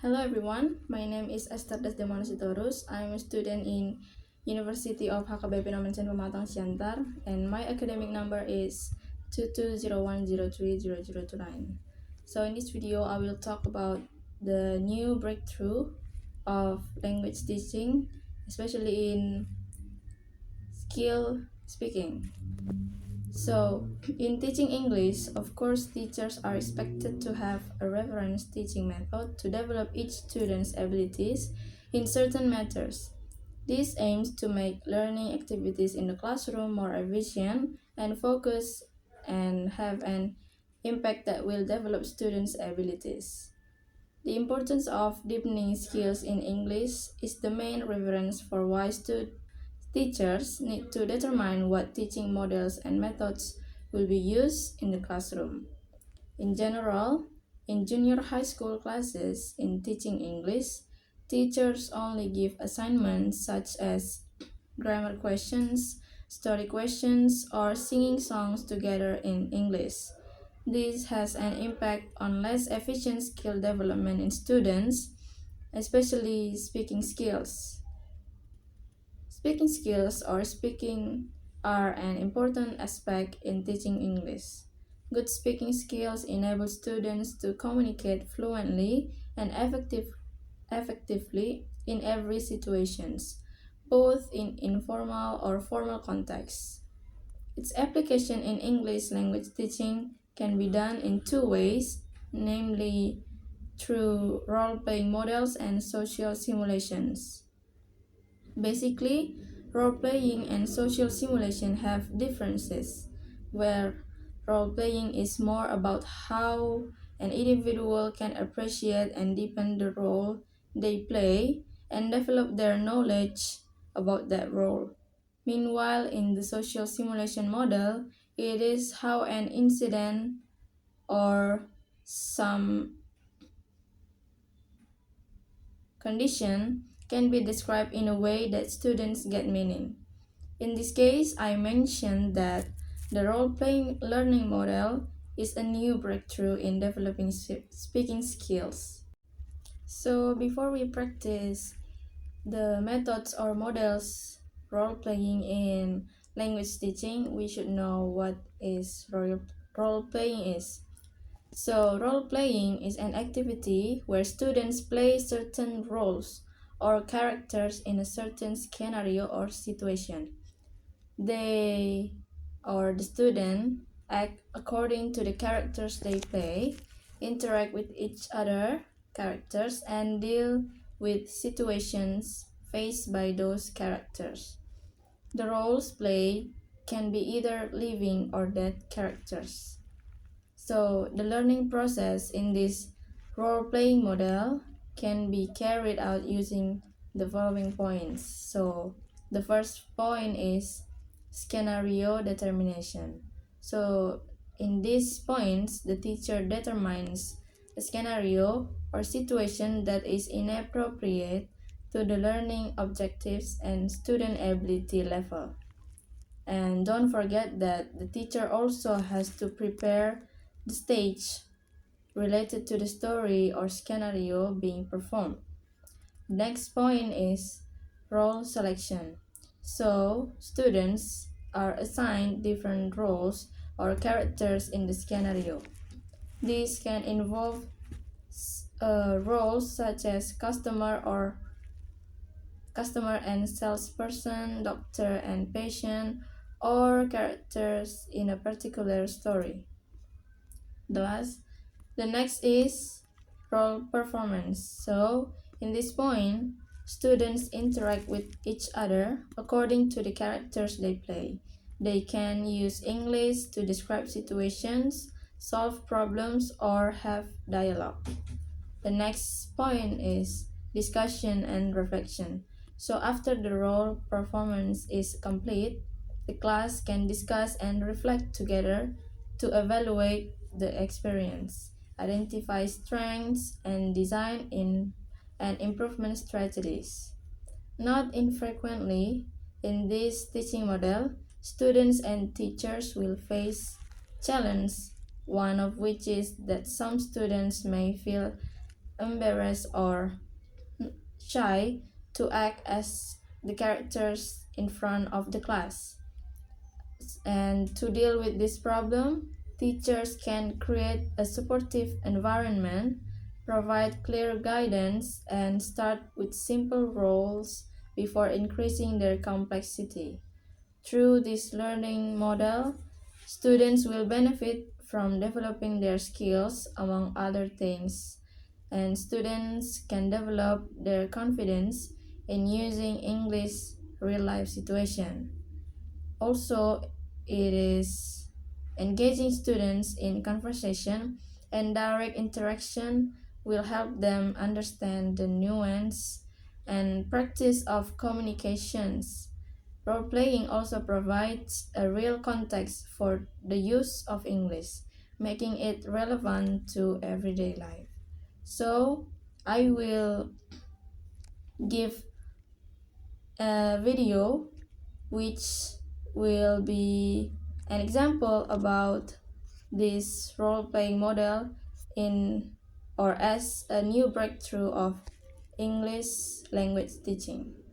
Hello everyone, my name is Ester Desdemona Sitorus. I am a student in University of HKBP Nomensen Pematang Siantar and my academic number is 2201030029. So in this video I will talk about the new breakthrough of language teaching, especially in skill speaking. So, in teaching English, of course, teachers are expected to have a reference teaching method to develop each student's abilities in certain matters. This aims to make learning activities in the classroom more efficient and focused and have an impact that will develop students' abilities. The importance of deepening skills in English is the main reference for why teachers need to determine what teaching models and methods will be used in the classroom. In general, in junior high school classes in teaching English, teachers only give assignments such as grammar questions, story questions, or singing songs together in English. This has an impact on less efficient skill development in students, especially speaking skills. Speaking skills or speaking are an important aspect in teaching English. Good speaking skills enable students to communicate fluently and effectively in every situation, both in informal or formal contexts. Its application in English language teaching can be done in two ways, namely through role-playing models and social simulations. Basically, role-playing and social simulation have differences, where role-playing is more about how an individual can appreciate and deepen the role they play and develop their knowledge about that role. Meanwhile, in the social simulation model, it is how an incident or some condition can be described in a way that students get meaning. In this case, I mentioned that the role-playing learning model is a new breakthrough in developing speaking skills. So before we practice the methods or models role-playing in language teaching, we should know what is role-playing is. So role-playing is an activity where students play certain roles or characters in a certain scenario or situation. They or the student act according to the characters they play, interact with each other characters, and deal with situations faced by those characters. The roles played can be either living or dead characters. So the learning process in this role-playing model can be carried out using the following points. So the first point is scenario determination. So in these points, the teacher determines a scenario or situation that is inappropriate to the learning objectives and student ability level. And don't forget that the teacher also has to prepare the stage related to the story or scenario being performed. Next point is role selection. So, students are assigned different roles or characters in the scenario. These can involve roles such as customer and salesperson, doctor and patient, or characters in a particular story. The next is role performance. So, in this point, students interact with each other according to the characters they play. They can use English to describe situations, solve problems, or have dialogue. The next point is discussion and reflection. So after the role performance is complete, the class can discuss and reflect together to evaluate the experience, identify strengths, and design in and improvement strategies. Not infrequently, in this teaching model, students and teachers will face challenges, one of which is that some students may feel embarrassed or shy to act as the characters in front of the class. And to deal with this problem, teachers can create a supportive environment, provide clear guidance, and start with simple roles before increasing their complexity. Through this learning model, students will benefit from developing their skills, among other things, and students can develop their confidence in using English real life situation. Also, it is engaging students in conversation and direct interaction will help them understand the nuance and practice of communications. Role playing also provides a real context for the use of English, making it relevant to everyday life. So, I will give a video which will be an example about this role-playing model in or as a new breakthrough of English language teaching.